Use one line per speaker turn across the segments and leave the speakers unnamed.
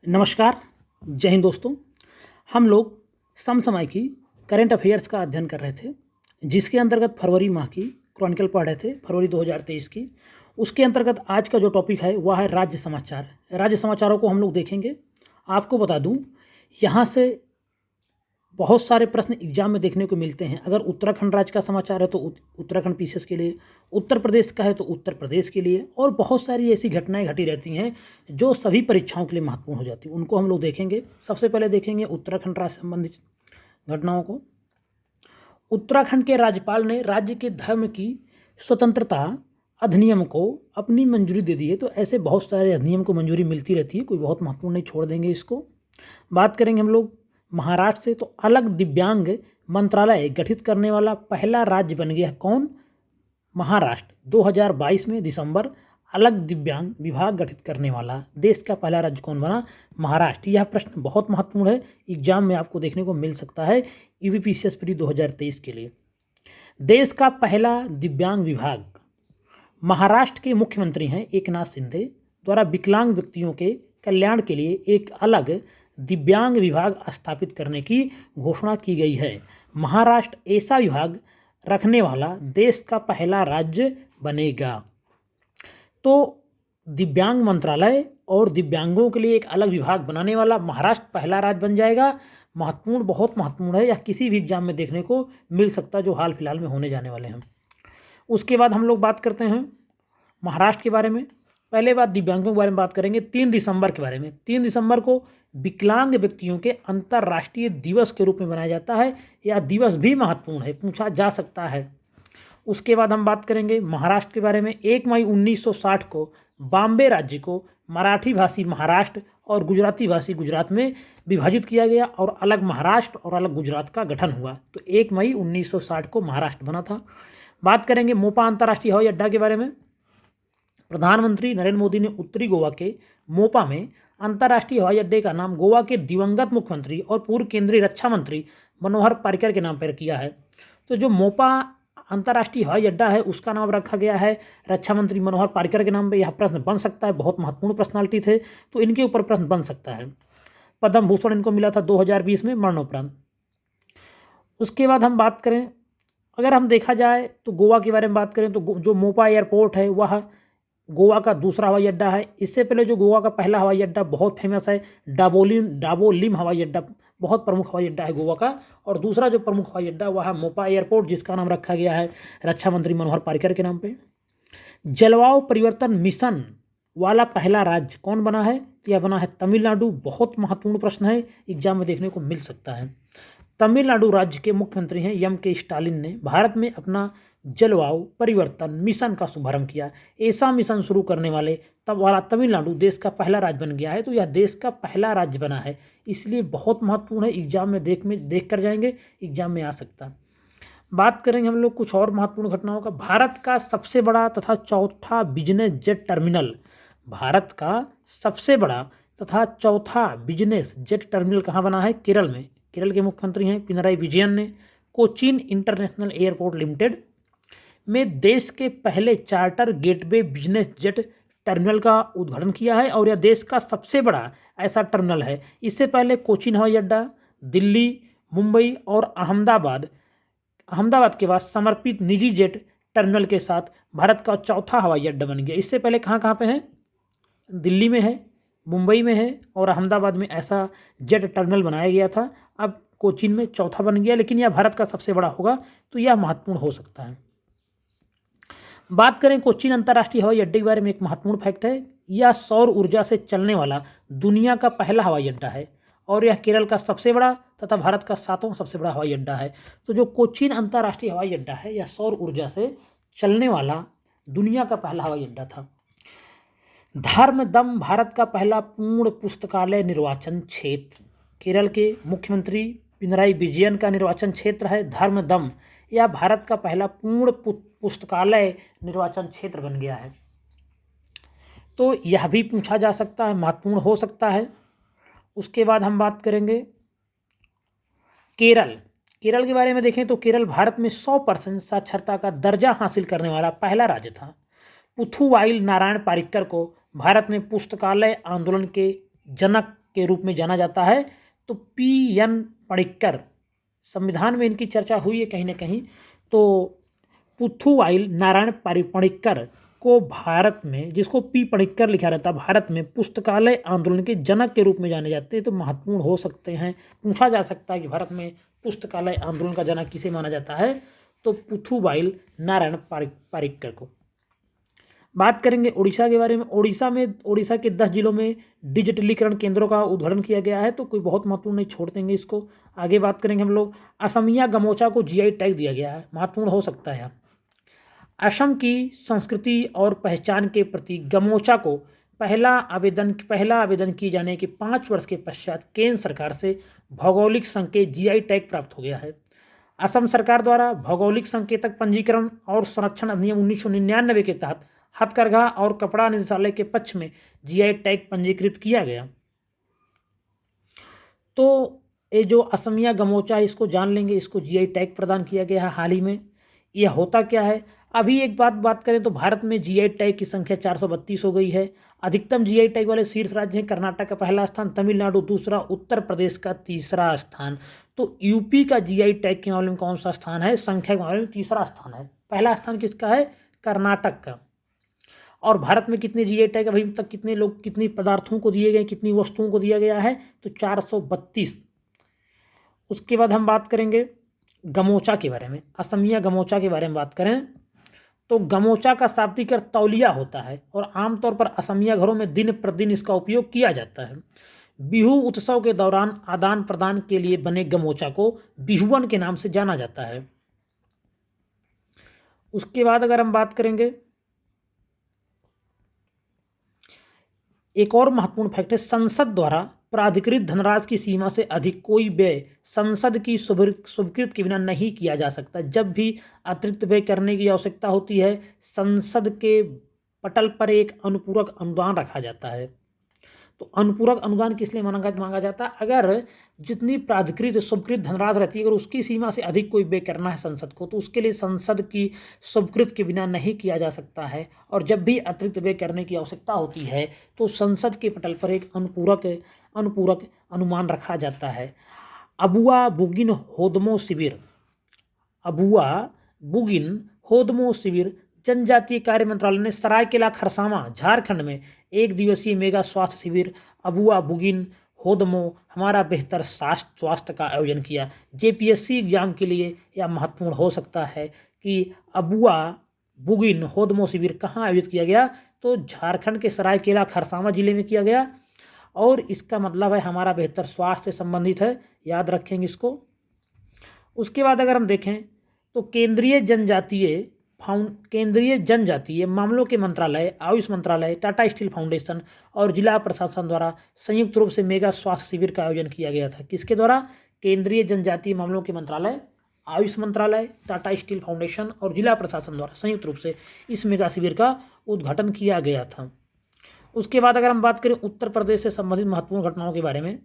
नमस्कार, जय हिंद दोस्तों। हम लोग समसामयिकी करंट अफेयर्स का अध्ययन कर रहे थे, जिसके अंतर्गत फरवरी माह की क्रॉनिकल पढ़ रहे थे, फरवरी 2023 की। उसके अंतर्गत आज का जो टॉपिक है वह है राज्य समाचार। राज्य समाचारों को हम लोग देखेंगे। आपको बता दूं, यहाँ से बहुत सारे प्रश्न एग्जाम में देखने को मिलते हैं। अगर उत्तराखंड राज्य का समाचार है तो उत्तराखंड पीसीएस के लिए, उत्तर प्रदेश का है तो उत्तर प्रदेश के लिए, और बहुत सारी ऐसी घटनाएं घटी रहती हैं जो सभी परीक्षाओं के लिए महत्वपूर्ण हो जाती हैं। उनको हम लोग देखेंगे। सबसे पहले देखेंगे उत्तराखंड राज्य से संबंधित घटनाओं को। उत्तराखंड के राज्यपाल ने राज्य के धर्म की स्वतंत्रता अधिनियम को अपनी मंजूरी दे दी है। तो ऐसे बहुत सारे अधिनियम को मंजूरी मिलती रहती है, कोई बहुत महत्वपूर्ण नहीं छोड़ देंगे इसको। बात करेंगे हम लोग महाराष्ट्र से, तो अलग दिव्यांग मंत्रालय गठित करने वाला पहला राज्य बन गया कौन? महाराष्ट्र। 2022 में दिसंबर अलग दिव्यांग विभाग गठित करने वाला देश का पहला राज्य कौन बना? महाराष्ट्र। यह प्रश्न बहुत महत्वपूर्ण है, एग्जाम में आपको देखने को मिल सकता है यूपीपीसीएस प्री 2023 के लिए। देश का पहला दिव्यांग विभाग। महाराष्ट्र के मुख्यमंत्री हैं एकनाथ शिंदे द्वारा विकलांग व्यक्तियों के कल्याण के लिए एक अलग दिव्यांग विभाग स्थापित करने की घोषणा की गई है। महाराष्ट्र ऐसा विभाग रखने वाला देश का पहला राज्य बनेगा। तो दिव्यांग मंत्रालय और दिव्यांगों के लिए एक अलग विभाग बनाने वाला महाराष्ट्र पहला राज्य बन जाएगा। महत्वपूर्ण, बहुत महत्वपूर्ण है। यह किसी भी एग्जाम में देखने को मिल सकता है जो हाल फिलहाल में होने जाने वाले हैं। उसके बाद हम लोग बात करते हैं महाराष्ट्र के बारे में। पहले बात दिव्यांगों के बारे में बात करेंगे 3 दिसंबर के बारे में। 3 दिसंबर को विकलांग व्यक्तियों के अंतर्राष्ट्रीय दिवस के रूप में मनाया जाता है। यह दिवस भी महत्वपूर्ण है, पूछा जा सकता है। उसके बाद हम बात करेंगे महाराष्ट्र के बारे में। 1 मई 1960 को बॉम्बे राज्य को मराठी भाषी महाराष्ट्र और गुजराती भाषी गुजरात में विभाजित किया गया और अलग महाराष्ट्र और अलग गुजरात का गठन हुआ। तो 1 मई 1960 को महाराष्ट्र बना था। बात करेंगे मोपा अंतर्राष्ट्रीय हवाई अड्डा के बारे में। प्रधानमंत्री नरेंद्र मोदी ने उत्तरी गोवा के मोपा में अंतर्राष्ट्रीय हवाई अड्डे का नाम गोवा के दिवंगत मुख्यमंत्री और पूर्व केंद्रीय रक्षा मंत्री मनोहर पर्रिकर के नाम पर किया है। तो जो मोपा अंतर्राष्ट्रीय हवाई अड्डा है उसका नाम रखा गया है रक्षा मंत्री मनोहर पर्रिकर के नाम पे। यह प्रश्न बन सकता है, बहुत महत्वपूर्ण पर्सनालिटी थे तो इनके ऊपर प्रश्न बन सकता है। पद्म भूषण इनको मिला था 2020 में मरणोपरांत। उसके बाद हम बात करें, अगर हम देखा जाए तो गोवा के बारे में बात करें तो जो मोपा एयरपोर्ट है वह गोवा का दूसरा हवाई अड्डा है। इससे पहले जो गोवा का पहला हवाई अड्डा बहुत फेमस है डाबोलिम हवाई अड्डा, बहुत प्रमुख हवाई अड्डा है गोवा का। और दूसरा जो प्रमुख हवाई अड्डा वह है मोपा एयरपोर्ट, जिसका नाम रखा गया है रक्षा मंत्री मनोहर पर्रिकर के नाम पे। जलवायु परिवर्तन मिशन वाला पहला राज्य कौन बना है? तो यह बना है तमिलनाडु। बहुत महत्वपूर्ण प्रश्न है, एग्जाम में देखने को मिल सकता है। तमिलनाडु राज्य के मुख्यमंत्री हैं एम.के. स्टालिन ने भारत में अपना जलवायु परिवर्तन मिशन का शुभारंभ किया। ऐसा मिशन शुरू करने वाले तब वाला तमिलनाडु देश का पहला राज्य बन गया है। तो यह देश का पहला राज्य बना है, इसलिए बहुत महत्वपूर्ण है। एग्जाम में देख कर जाएंगे, एग्जाम में आ सकता है। बात करेंगे हम लोग कुछ और महत्वपूर्ण घटनाओं का। भारत का सबसे बड़ा तथा चौथा बिजनेस जेट टर्मिनल, भारत का सबसे बड़ा तथा चौथा बिजनेस जेट टर्मिनल कहाँ बना है? केरल में। केरल के मुख्यमंत्री हैं पिनराई विजयन ने कोचीन इंटरनेशनल एयरपोर्ट लिमिटेड में देश के पहले charter gateway business jet terminal का उद्घाटन किया है और यह देश का सबसे बड़ा ऐसा टर्मिनल है। इससे पहले कोचीन हवाई अड्डा दिल्ली, मुंबई और अहमदाबाद के बाद समर्पित निजी जेट टर्मिनल के साथ भारत का चौथा हवाई अड्डा बन गया। इससे पहले कहाँ कहाँ पे है? दिल्ली में है, मुंबई में है और अहमदाबाद में ऐसा जेट टर्मिनल बनाया गया था। अब कोचीन में चौथा बन गया, लेकिन यह भारत का सबसे बड़ा होगा, तो यह महत्वपूर्ण हो सकता है। बात करें कोचीन अंतर्राष्ट्रीय हवाई अड्डे के बारे में, एक महत्वपूर्ण फैक्ट है, यह सौर ऊर्जा से चलने वाला दुनिया का पहला हवाई अड्डा है और यह केरल का सबसे बड़ा तथा भारत का 7वां सबसे बड़ा हवाई अड्डा है। तो जो कोचीन अंतर्राष्ट्रीय हवाई अड्डा है यह सौर ऊर्जा से चलने वाला दुनिया का पहला हवाई अड्डा था। धर्मदम भारत का पहला पूर्ण पुस्तकालय निर्वाचन क्षेत्र, केरल के मुख्यमंत्री पिनराई विजयन का निर्वाचन क्षेत्र है धर्मदम। यह भारत का पहला पूर्ण पुस्तकालय निर्वाचन क्षेत्र बन गया है। तो यह भी पूछा जा सकता है, महत्वपूर्ण हो सकता है। उसके बाद हम बात करेंगे केरल के बारे में। देखें तो केरल भारत में 100% साक्षरता का दर्जा हासिल करने वाला पहला राज्य था। पुथुवाइल नारायण पारिकर को भारत में पुस्तकालय आंदोलन के जनक के रूप में जाना जाता है। तो P.N. पणिक्कर, संविधान में इनकी चर्चा हुई है कहीं ना कहीं। तो पुथुवाइल नारायण पणिक्कर को भारत में, जिसको पी पणिक्कर लिखा रहता है, भारत में पुस्तकालय आंदोलन के जनक के रूप में जाने जाते हैं। तो महत्वपूर्ण हो सकते हैं, पूछा जा सकता है कि भारत में पुस्तकालय आंदोलन का जनक किसे माना जाता है, तो पुथुवाइल नारायण पणिक्कर को। बात करेंगे उड़ीसा के बारे में। उड़ीसा के 10 जिलों में डिजिटलीकरण केंद्रों का उद्घाटन किया गया है। तो कोई बहुत महत्वपूर्ण नहीं, छोड़ देंगे इसको। आगे बात करेंगे हम लोग, असमिया गमोचा को जीआई टैग दिया गया है, महत्वपूर्ण हो सकता है। असम की संस्कृति और पहचान के प्रति गमोचा को पहला आवेदन किए जाने के 5 वर्ष के पश्चात केंद्र सरकार से भौगोलिक संकेत जीआई टैग प्राप्त हो गया है। असम सरकार द्वारा भौगोलिक संकेतक पंजीकरण और संरक्षण अधिनियम 1999 के तहत हथकरघा और कपड़ा निदेशालय के पक्ष में जीआई टैग पंजीकृत किया गया। तो ये जो असमिया गमोचा, इसको जान लेंगे, इसको जीआई टैग प्रदान किया गया है हाल ही में। यह होता क्या है, अभी एक बात करें तो भारत में जीआई टैग की संख्या 432 हो गई है। अधिकतम जीआई टैग वाले शीर्ष राज्य हैं कर्नाटक का पहला स्थान, तमिलनाडु दूसरा, उत्तर प्रदेश का तीसरा स्थान। तो यूपी का जीआई टैग के मामले में कौन सा स्थान है, संख्या के मामले में तीसरा स्थान है। पहला स्थान किसका है, कर्नाटक का। और भारत में कितने जीआई टैग अभी तक, कितनी पदार्थों को दिए गए, कितनी वस्तुओं को दिया गया है, तो 432। उसके बाद हम बात करेंगे गमोचा के बारे में, असमिया गमोचा के बारे में बात करें तो गमोचा का शाब्दिक अर्थ तौलिया होता है और आमतौर पर असमिया घरों में दिन प्रतिदिन इसका उपयोग किया जाता है। बिहू उत्सव के दौरान आदान प्रदान के लिए बने गमोचा को बिहुवन के नाम से जाना जाता है। उसके बाद अगर हम बात करेंगे, एक और महत्वपूर्ण फैक्ट है, संसद द्वारा प्राधिकृत धनराशि की सीमा से अधिक कोई व्यय संसद की स्वीकृति के बिना नहीं किया जा सकता। जब भी अतिरिक्त व्यय करने की आवश्यकता होती है, संसद के पटल पर एक अनुपूरक अनुदान रखा जाता है। तो अनुपूरक अनुदान किस लिए मांगा जाता है, अगर जितनी प्राधिकृत स्वीकृत धनराशि रहती है, अगर उसकी सीमा से अधिक कोई व्यय करना है संसद को, तो उसके लिए संसद की स्वीकृति के बिना नहीं किया जा सकता है। और जब भी अतिरिक्त व्यय करने की आवश्यकता होती है तो संसद के पटल पर एक अनुपूरक अनुमान रखा जाता है। अबुआ बुगिन होदमो शिविर, अबुआ बुगिन होदमो शिविर जनजातीय कार्य मंत्रालय ने सरायकेला खरसावां झारखंड में 1 दिवसीय मेगा स्वास्थ्य शिविर अबुआ बुगिन होदमो हमारा बेहतर स्वास्थ्य का आयोजन किया। जेपीएससी एग्जाम के लिए यह महत्वपूर्ण हो सकता है कि अबुआ बुगिन होदमो शिविर कहाँ आयोजित किया गया, तो झारखंड के सरायकेला खरसावां जिले में किया गया। और इसका मतलब है हमारा बेहतर स्वास्थ्य से संबंधित है, याद रखेंगे इसको। उसके बाद अगर हम देखें तो केंद्रीय जनजातीय मामलों के मंत्रालय, आयुष मंत्रालय, टाटा स्टील फाउंडेशन और जिला प्रशासन द्वारा संयुक्त रूप से मेगा स्वास्थ्य शिविर का आयोजन किया गया था। किसके द्वारा, केंद्रीय जनजातीय मामलों के मंत्रालय, आयुष मंत्रालय, टाटा स्टील फाउंडेशन और जिला प्रशासन द्वारा संयुक्त रूप से इस मेगा शिविर का उद्घाटन किया गया था। उसके बाद अगर हम बात करें उत्तर प्रदेश से संबंधित महत्वपूर्ण घटनाओं के बारे में,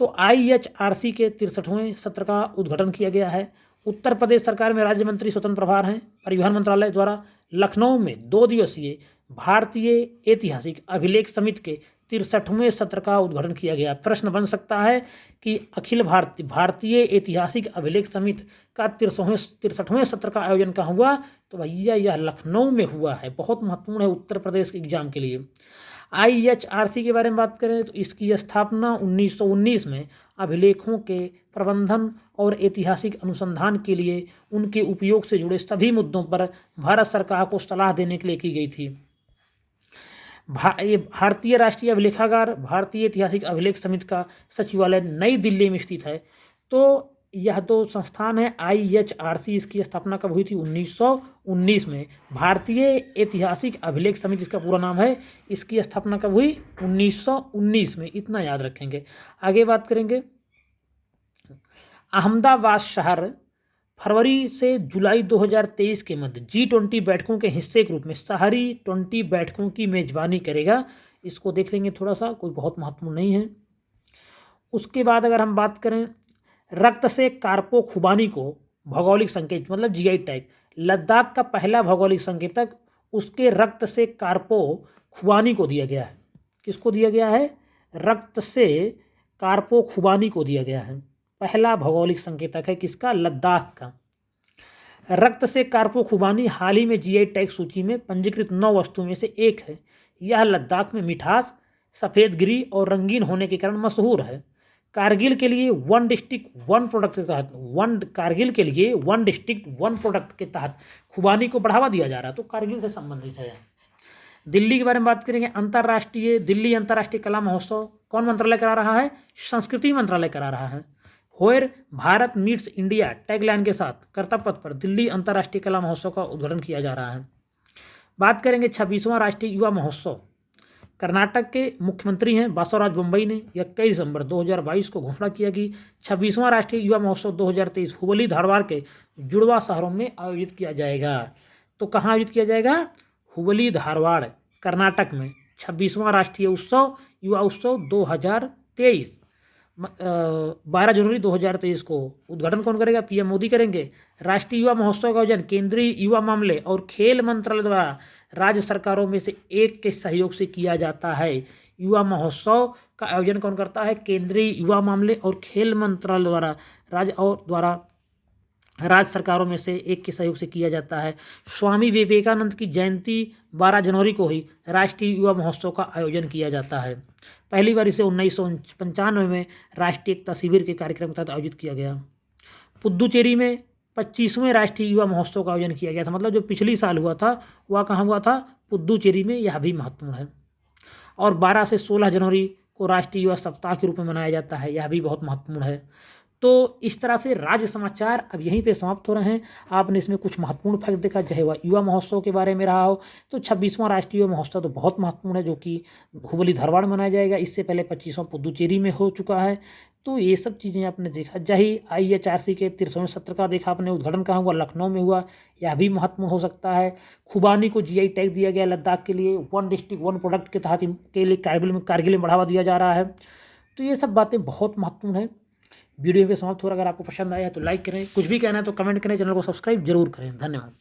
तो IHRC के 63वें सत्र का उद्घाटन किया गया है। उत्तर प्रदेश सरकार में राज्य मंत्री स्वतंत्र प्रभार हैं। परिवहन मंत्रालय द्वारा लखनऊ में 2 दिवसीय भारतीय ऐतिहासिक अभिलेख समिति के 63वें सत्र का उद्घाटन किया गया। प्रश्न बन सकता है कि अखिल भारतीय ऐतिहासिक अभिलेख समिति का 63वें सत्र का आयोजन कहाँ हुआ, तो भैया यह लखनऊ में हुआ है। बहुत महत्वपूर्ण है उत्तर प्रदेश के एग्जाम के लिए। IHRC के बारे में बात करें तो इसकी स्थापना 1919 में अभिलेखों के प्रबंधन और ऐतिहासिक अनुसंधान के लिए उनके उपयोग से जुड़े सभी मुद्दों पर भारत सरकार को सलाह देने के लिए की गई थी। भारतीय राष्ट्रीय अभिलेखागार भारतीय ऐतिहासिक अभिलेख समिति का सचिवालय नई दिल्ली में स्थित है। तो यह दो संस्थान है IHRC, इसकी स्थापना कब हुई थी, 1919 में। भारतीय ऐतिहासिक अभिलेख समिति इसका पूरा नाम है, इसकी स्थापना कब हुई, 1919 में, इतना याद रखेंगे। आगे बात करेंगे, अहमदाबाद शहर फरवरी से जुलाई 2023 के मध्य G20 बैठकों के हिस्से के रूप में शहरी 20 बैठकों की मेजबानी करेगा। इसको देख लेंगे थोड़ा सा, कोई बहुत महत्वपूर्ण नहीं है। उसके बाद अगर हम बात करें, रक्त से कार्पो खुबानी को भौगोलिक संकेत मतलब GI टैग, लद्दाख का पहला भौगोलिक संकेतक उसके रक्त से कार्पो खुबानी को दिया गया है। किसको दिया गया है, रक्त से कारपो खुबानी को दिया गया है। पहला भौगोलिक संकेतक है किसका? लद्दाख का। रक्त से कारपो खुबानी हाल ही में जीआई टैग सूची में पंजीकृत 9 वस्तुओं में से एक है। यह लद्दाख में मिठास, सफ़ेदगिरी और रंगीन होने के कारण मशहूर है। कारगिल के लिए वन डिस्ट्रिक्ट वन प्रोडक्ट के तहत खुबानी को बढ़ावा दिया जा रहा है, तो कारगिल से संबंधित है। दिल्ली के बारे में बात करेंगे। दिल्ली अंतर्राष्ट्रीय कला महोत्सव कौन मंत्रालय करा रहा है? संस्कृति मंत्रालय करा रहा है। होयर भारत मीट्स इंडिया टैगलाइन के साथ कर्तव्य पथ पर दिल्ली अंतर्राष्ट्रीय कला महोत्सव का उद्घाटन किया जा रहा है। बात करेंगे 26वां राष्ट्रीय युवा महोत्सव। कर्नाटक के मुख्यमंत्री हैं बासवराज बोम्मई ने 21 दिसंबर 2022 को घोषणा किया कि 26वां राष्ट्रीय युवा महोत्सव 2023 हुबली धारवाड़ के जुड़वा शहरों में आयोजित किया जाएगा। तो कहाँ आयोजित किया जाएगा? हुबली धारवाड़ कर्नाटक में 26वां राष्ट्रीय युवा उत्सव 2023 12 जनवरी 2023 को। उद्घाटन कौन करेगा? पीएम मोदी करेंगे। राष्ट्रीय युवा महोत्सव का आयोजन केंद्रीय युवा मामले और खेल मंत्रालय द्वारा राज्य सरकारों में से एक के सहयोग से किया जाता है। युवा महोत्सव का आयोजन कौन करता है? केंद्रीय युवा मामले और खेल मंत्रालय द्वारा राज्य सरकारों में से एक के सहयोग से किया जाता है। स्वामी विवेकानंद की जयंती 12 जनवरी को ही राष्ट्रीय युवा महोत्सव का आयोजन किया जाता है। पहली बार इसे 1995 में राष्ट्रीय एकता शिविर के कार्यक्रम के तहत आयोजित किया गया। पुद्दुचेरी में 25वें राष्ट्रीय युवा महोत्सव का आयोजन किया गया था। मतलब जो पिछली साल हुआ था वह कहाँ हुआ था? पुद्दुचेरी में। यह भी महत्वपूर्ण है। और 12 से 16 जनवरी को राष्ट्रीय युवा सप्ताह के रूप में मनाया जाता है। यह भी बहुत महत्वपूर्ण है। तो इस तरह से राज्य समाचार अब यहीं पे समाप्त हो रहे हैं। आपने इसमें कुछ महत्वपूर्ण फैक्ट देखा, चाहे वह युवा महोत्सव के बारे में रहा हो। तो 26वां राष्ट्रीय युवा महोत्सव तो बहुत महत्वपूर्ण है, जो कि हुबली धारवाड़ में मनाया जाएगा। इससे पहले 25वां पुद्दुचेरी में हो चुका है। तो ये सब चीज़ें आपने देखा। IHRC के 63वें सत्र का देखा आपने। उद्घाटन कहाँ हुआ? लखनऊ में हुआ। यह भी महत्वपूर्ण हो सकता है। खुबानी को जीआई टैग दिया गया लद्दाख के लिए। वन डिस्ट्रिक्ट वन प्रोडक्ट के तहत के लिए कारगिल में बढ़ावा दिया जा रहा है। तो ये सब बातें बहुत महत्वपूर्ण है। वीडियो पे समाप्त हो रहा है। अगर आपको पसंद आया है तो लाइक करें, कुछ भी कहना है तो कमेंट करें, चैनल को सब्सक्राइब जरूर करें। धन्यवाद।